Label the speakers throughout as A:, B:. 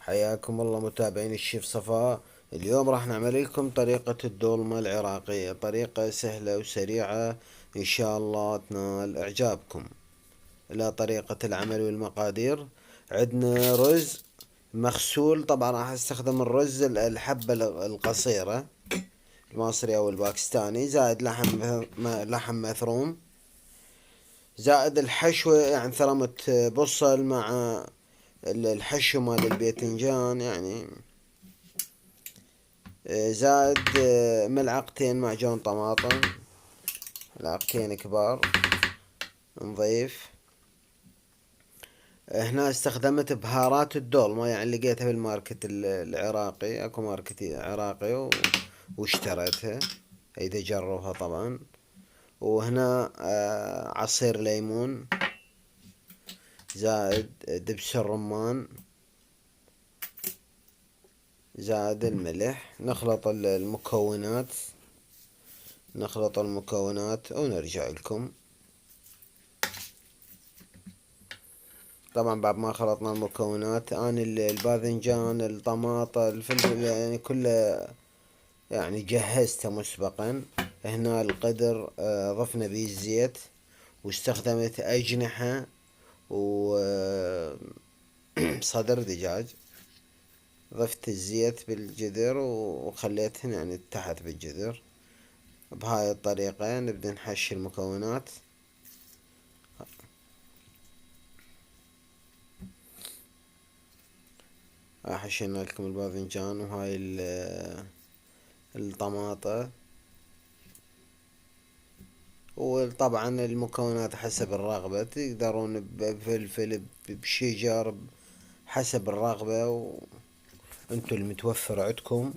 A: حياكم الله متابعين الشيف صفاء. اليوم راح نعمل لكم طريقة الدولمة العراقية، طريقة سهلة وسريعة إن شاء الله تنال إعجابكم. إلى طريقة العمل والمقادير: عندنا رز مغسول، طبعا راح استخدم الرز الحبة القصيرة المصري أو الباكستاني، زائد لحم مثروم، زائد الحشوة يعني ثرمة بصل مع الحشو مال الباذنجان يعني، زائد ملعقتين معجون طماطم، ملعقتين كبار نضيف. هنا استخدمت بهارات الدولمة، يعني لقيتها بالماركت العراقي، اكو ماركت عراقي واشتريتها، اذا جربها طبعا. وهنا عصير ليمون، زائد دبس الرمان، زائد الملح. نخلط المكونات ونرجع لكم. طبعا بعد ما خلطنا المكونات، انا الباذنجان، الطماطة، الفلفل يعني كله يعني جهزته مسبقا. هنا القدر ضفنا بيه الزيت، واستخدمت اجنحة وصدر دجاج. ضفت الزيت بالجذر وخليتهن يعني تحت بالجذر. بهاي الطريقة نبدأ نحشي المكونات. حشينا لكم الباذنجان وهاي الطماطة، وطبعا المكونات حسب الرغبة، تقدرون بفلفل، بشجر، حسب الرغبة وانتو المتوفر عندكم.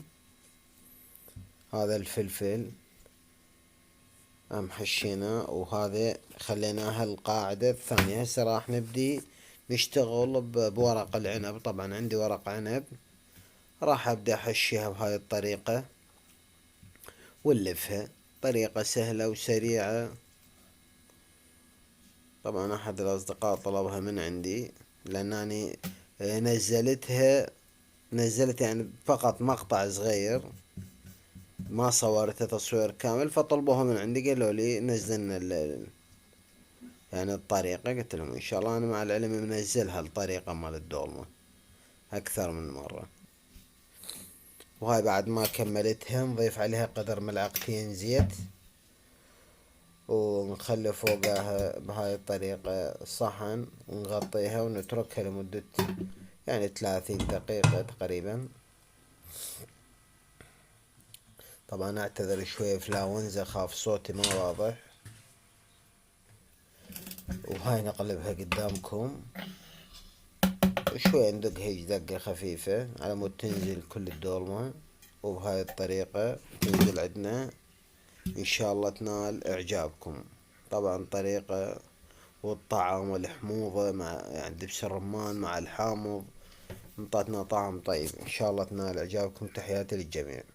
A: هذا الفلفل حشينا، وهذا خليناها القاعدة الثانية. هسه راح نبدي نشتغل بورق العنب. طبعا عندي ورق عنب، راح ابدأ احشيها بهاي الطريقة ونلفها. طريقة سهلة وسريعة. طبعا احد الاصدقاء طلبها من عندي، لانني نزلت يعني فقط مقطع صغير، ما صورته تصوير كامل، فطلبوها من عندي، قالوا لي نزلنا يعني الطريقة. قلت لهم ان شاء الله، انا مع العلم منزلها الطريقة مال الدولمة اكثر من مرة. وهاي بعد ما كملتها نضيف عليها قدر ملعقتين زيت، ونخلي فوقها بهاي الطريقة صحن، ونغطيها ونتركها لمدة يعني 30 دقيقة تقريبا. طبعا اعتذر شوية في لاونزة، خاف صوتي ما واضح. وهاي نقلبها قدامكم شوية، ندقها هيج دقة خفيفة على مود تنزل كل الدولمة. وبهاي الطريقة تنزل عندنا ان شاء الله تنال اعجابكم. طبعا طريقة والطعم والحموضة مع يعني دبس الرمان مع الحامض انطتنا طعم طيب. ان شاء الله تنال اعجابكم. تحياتي للجميع.